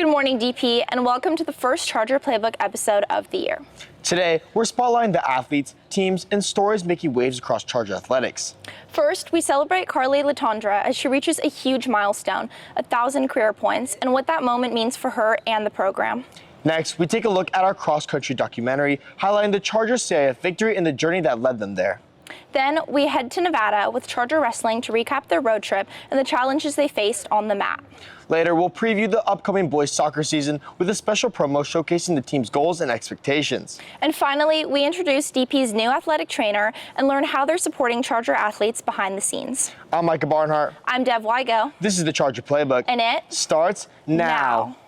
Good morning, DP, and welcome to the first Charger Playbook episode of the year. Today, we're spotlighting the athletes, teams, and stories making waves across Charger athletics. First, we celebrate Carly Latondra as she reaches a huge milestone, 1,000 career points, and what that moment means for her and the program. Next, we take a look at our cross-country documentary highlighting the Charger CIF victory and the journey that led them there. Then, we head to Nevada with Charger Wrestling to recap their road trip and the challenges they faced on the mat. Later, we'll preview the upcoming boys soccer season with a special promo showcasing the team's goals and expectations. And finally, we introduce DP's new athletic trainer and learn how they're supporting Charger athletes behind the scenes. I'm Micah Barnhart. I'm Dev Weigo. This is the Charger Playbook. And it starts now.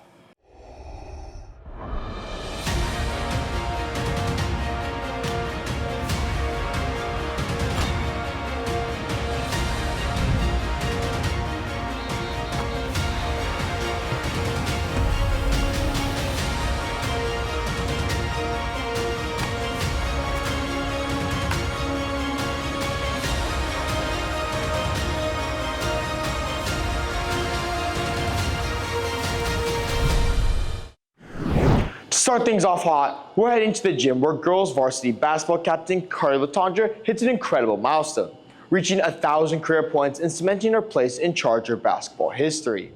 To start things off hot, we're heading to the gym where girls varsity basketball captain Carly Latondra hits an incredible milestone, reaching 1,000 career points and cementing her place in Charger basketball history.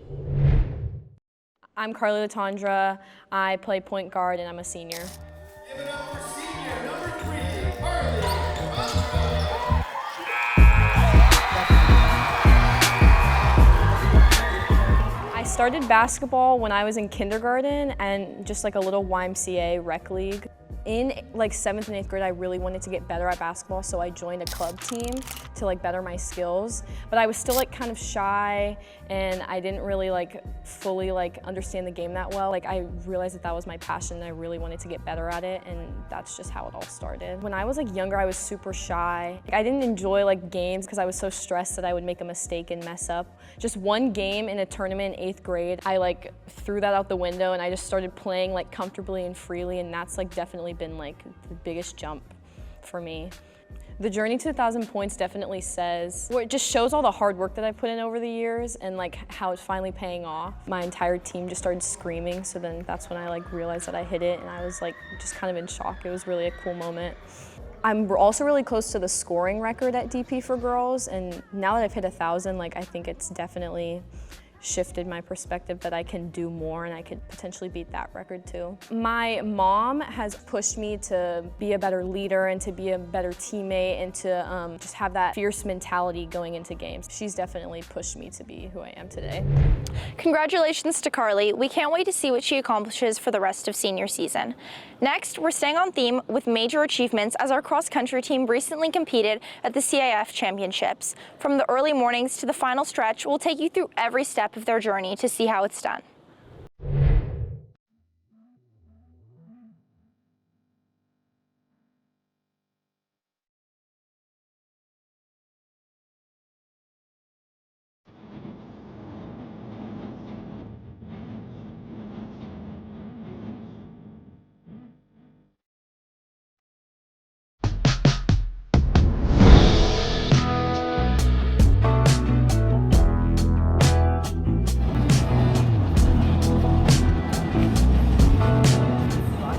I'm Carly Latondra. I play point guard and I'm a senior. Give it up for senior number 3, Carly Latondra. I started basketball when I was in kindergarten and just like a little YMCA rec league. In like 7th and 8th grade, I really wanted to get better at basketball, so I joined a club team to like better my skills. But I was still like kind of shy and I didn't really like fully like understand the game that well. Like I realized that that was my passion and I really wanted to get better at it, and that's just how it all started. When I was like younger, I was super shy. I didn't enjoy like games because I was so stressed that I would make a mistake and mess up. Just one game in a tournament in 8th grade, I like threw that out the window and I just started playing like comfortably and freely, and that's like definitely been like the biggest jump for me. The journey to 1,000 points definitely says, well, it just shows all the hard work that I put in over the years and like how it's finally paying off. My entire team just started screaming, so then that's when I like realized that I hit it, and I was like just kind of in shock. It was really a cool moment. I'm also really close to the scoring record at DP for girls, and now that I've hit 1,000, like I think it's definitely shifted my perspective that I can do more and I could potentially beat that record too. My mom has pushed me to be a better leader and to be a better teammate and to just have that fierce mentality going into games. She's definitely pushed me to be who I am today. Congratulations to Carly. We can't wait to see what she accomplishes for the rest of senior season. Next, we're staying on theme with major achievements as our cross-country team recently competed at the CIF Championships. From the early mornings to the final stretch, we'll take you through every step of their journey to see how it's done.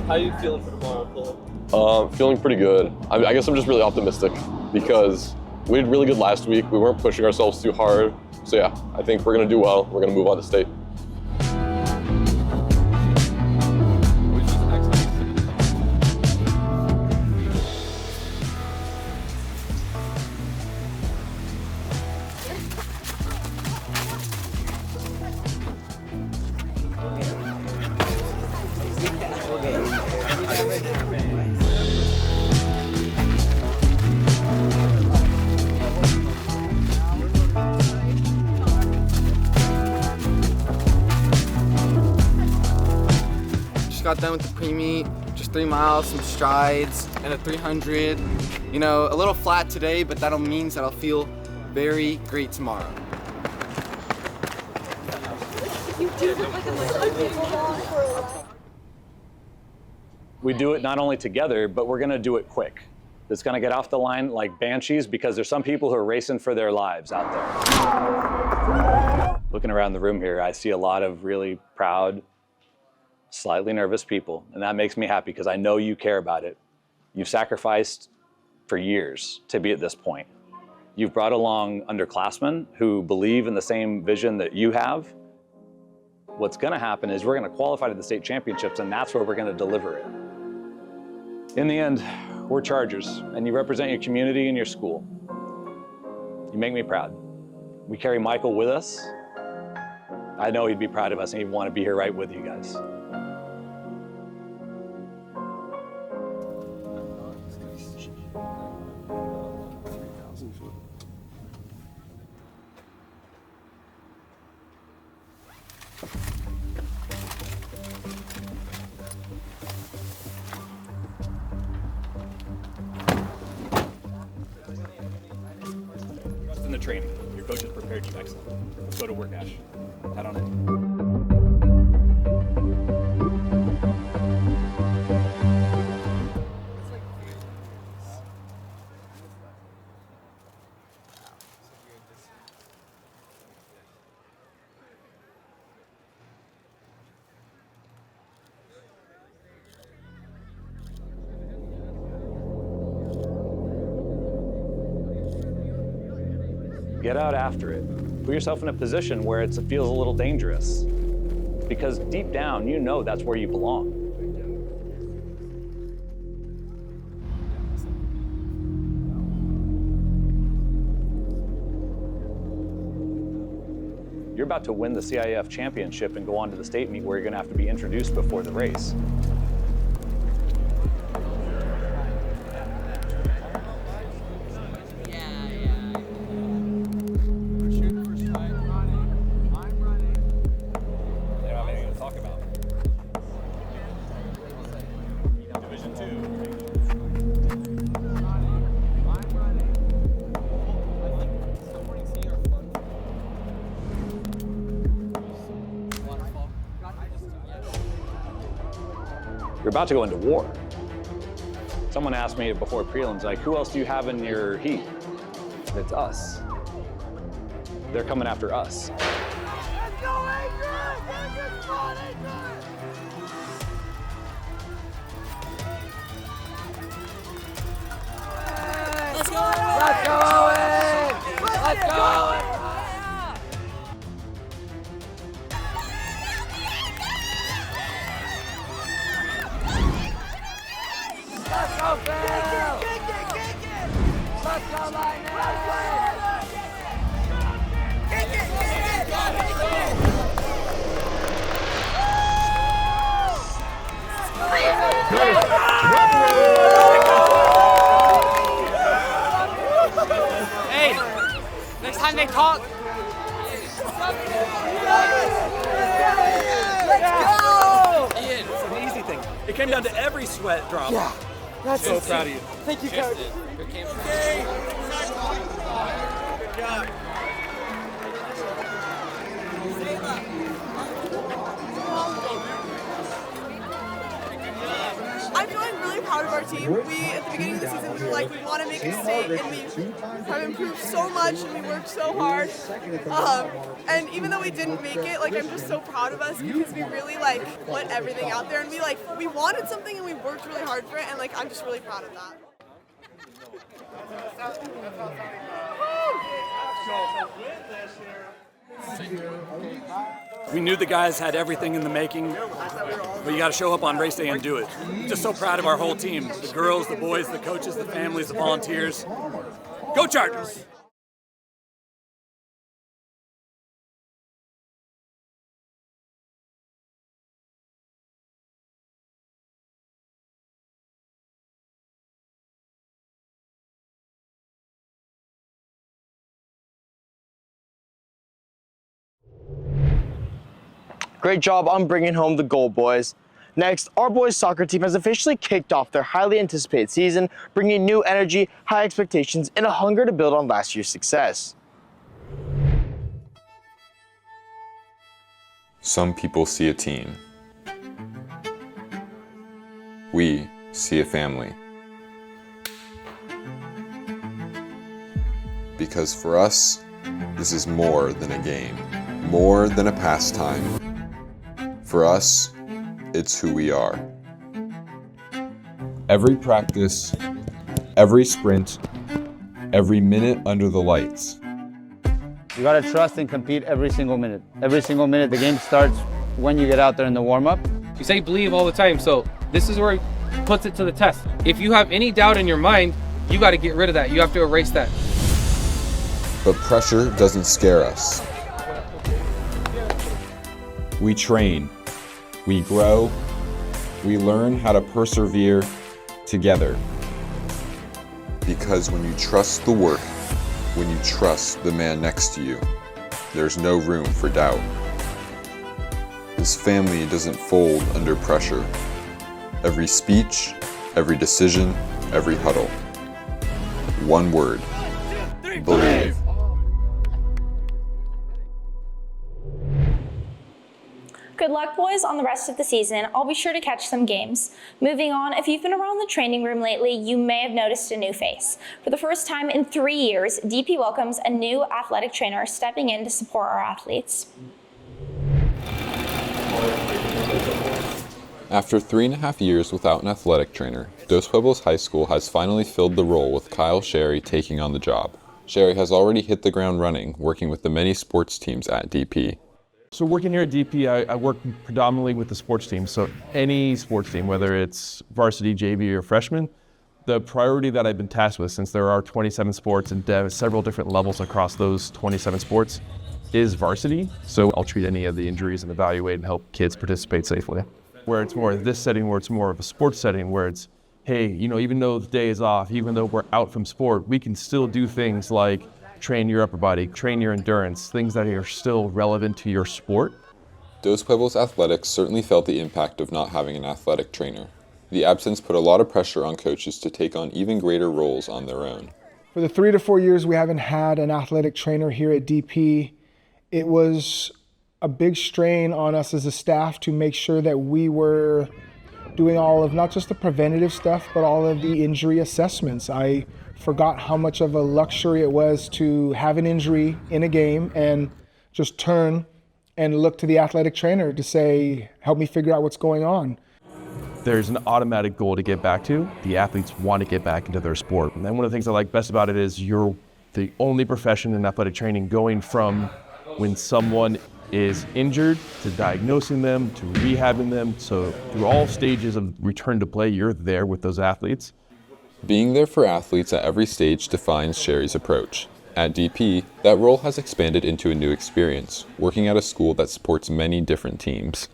How are you feeling for tomorrow, Feeling pretty good. I guess I'm just really optimistic because we did really good last week. We weren't pushing ourselves too hard. So yeah, I think we're gonna do well. We're gonna move on to state. Got done with the pre-meet, just 3 miles, some strides, and a 300. You know, a little flat today, but that means that I'll feel very great tomorrow. We do it not only together, but we're gonna do it quick. It's gonna get off the line like banshees because there's some people who are racing for their lives out there. Looking around the room here, I see a lot of really proud slightly nervous people, and that makes me happy because I know you care about it. You've sacrificed for years to be at this point. You've brought along underclassmen who believe in the same vision that you have. What's going to happen is we're going to qualify to the state championships, and that's where we're going to deliver it. In the end, we're Chargers, and you represent your community and your school. You make me proud. We carry Michael with us. I know he'd be proud of us, and he'd want to be here right with you guys. In the training, your coach has prepared you excellent. Let's go to work, Ash. Head on in. Get out after it. Put yourself in a position where it feels a little dangerous. Because deep down, you know that's where you belong. You're about to win the CIF championship and go on to the state meet where you're going to have to be introduced before the race. You're about to go into war. Someone asked me before prelims, like, who else do you have in your heat? It's us. They're coming after us. Let's go, Adrian! Get a good spot, Adrian! Let's go, Owen! Let's go, Owen! Let's go, Owen! Let's go, Phil! Kick it! Let's go, Lightning! Kick it! Hey, next time they talk. Let's go! Ian, it's an easy thing. It came down to every sweat drop. Yeah, that's So proud of you. Thank you, Coach. Okay. Good job. I'm feeling really proud of our team. We, at the beginning of the season, we were like, we want to make a state, and we have improved so much, and we worked so hard. And even though we didn't make it, like, I'm just so proud of us because we really, like, put everything out there, and we wanted something, and we worked really hard for it, and, like, I'm just really proud of that. We knew the guys had everything in the making, but you got to show up on race day and do it. Just so proud of our whole team. The girls, the boys, the coaches, the families, the volunteers. Go Chargers! Great job on bringing home the gold, boys. Next, our boys soccer team has officially kicked off their highly anticipated season, bringing new energy, high expectations, and a hunger to build on last year's success. Some people see a team. We see a family. Because for us, this is more than a game, more than a pastime. For us, it's who we are. Every practice, every sprint, every minute under the lights. You gotta trust and compete every single minute. Every single minute. The game starts when you get out there in the warm-up. You say believe all the time, so this is where it puts it to the test. If you have any doubt in your mind, you got to get rid of that. You have to erase that. But pressure doesn't scare us. We train, we grow, we learn how to persevere together. Because when you trust the work, when you trust the man next to you, there's no room for doubt. This family doesn't fold under pressure. Every speech, every decision, every huddle. One word, believe. Good luck, boys, on the rest of the season. I'll be sure to catch some games. Moving on, if you've been around the training room lately, you may have noticed a new face. For the first time in 3 years, DP welcomes a new athletic trainer stepping in to support our athletes. After 3.5 years without an athletic trainer, Dos Pueblos High School has finally filled the role with Kyle Sherry taking on the job. Sherry has already hit the ground running, working with the many sports teams at DP. So working here at DP, I work predominantly with the sports team. So any sports team, whether it's varsity, JV, or freshman, the priority that I've been tasked with, since there are 27 sports and several different levels across those 27 sports, is varsity. So I'll treat any of the injuries and evaluate and help kids participate safely. Where it's more this setting, where it's more of a sports setting, where it's, hey, even though the day is off, even though we're out from sport, we can still do things like train your upper body, train your endurance, things that are still relevant to your sport. Dos Pueblos athletics certainly felt the impact of not having an athletic trainer. The absence put a lot of pressure on coaches to take on even greater roles on their own. For the 3 to 4 years we haven't had an athletic trainer here at DP, it was a big strain on us as a staff to make sure that we were doing all of not just the preventative stuff, but all of the injury assessments. I forgot how much of a luxury it was to have an injury in a game and just turn and look to the athletic trainer to say, help me figure out what's going on. There's an automatic goal to get back to. The athletes want to get back into their sport. And then one of the things I like best about it is you're the only profession in athletic training going from when someone is injured to diagnosing them, to rehabbing them. So through all stages of return to play, you're there with those athletes. Being there for athletes at every stage defines Sherry's approach. At DP, that role has expanded into a new experience, working at a school that supports many different teams.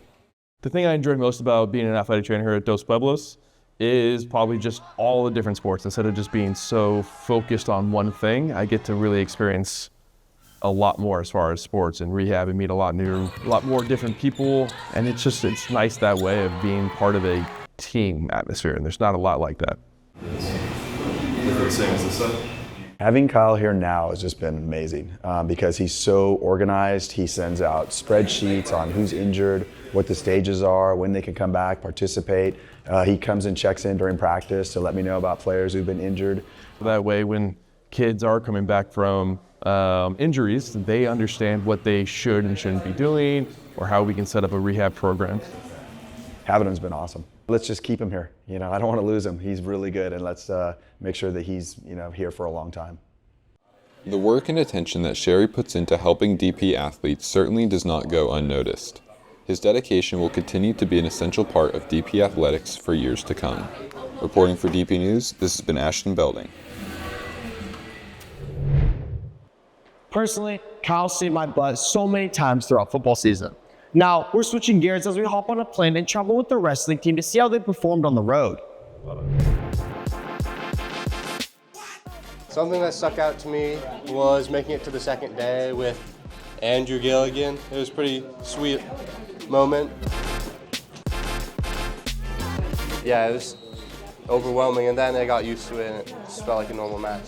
The thing I enjoy most about being an athletic trainer here at Dos Pueblos is probably just all the different sports. Instead of just being so focused on one thing, I get to really experience a lot more as far as sports and rehab and meet a lot more different people. And it's nice that way of being part of a team atmosphere, and there's not a lot like that. Having Kyle here now has just been amazing because he's so organized. He sends out spreadsheets on who's injured, what the stages are, when they can come back, participate. He comes and checks in during practice to let me know about players who've been injured. That way, when kids are coming back from injuries, they understand what they should and shouldn't be doing, or how we can set up a rehab program. Having him's been awesome. Let's just keep him here. I don't want to lose him. He's really good, and let's make sure that he's here for a long time. The work and attention that Sherry puts into helping DP athletes certainly does not go unnoticed. His dedication will continue to be an essential part of DP athletics for years to come. Reporting for DP News, this has been Ashton Belding. Personally, Kyle saved my butt so many times throughout football season. Now, we're switching gears as we hop on a plane and travel with the wrestling team to see how they performed on the road. Something that stuck out to me was making it to the second day with Andrew Gilligan. It was a pretty sweet moment. Yeah, it was overwhelming, and then I got used to it, and it just felt like a normal match.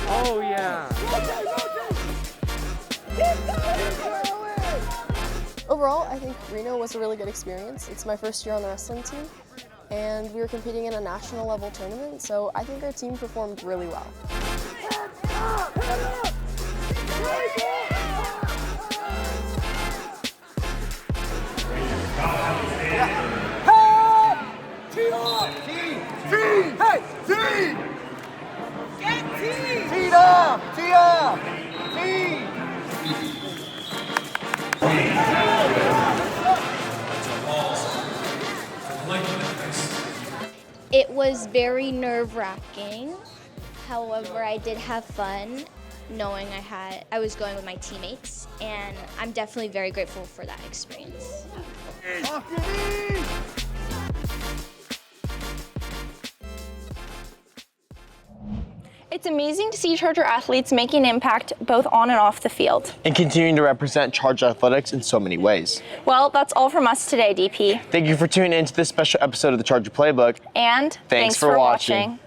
Oh, yeah. Overall, I think Reno was a really good experience. It's my first year on the wrestling team, and we were competing in a national level tournament, so I think our team performed really well. was very nerve-wracking. However, I did have fun knowing I was going with my teammates, and I'm definitely very grateful for that experience. It's amazing to see Charger athletes making an impact both on and off the field. And continuing to represent Charger athletics in so many ways. Well, that's all from us today, DP. Thank you for tuning in to this special episode of the Charger Playbook. And thanks for watching.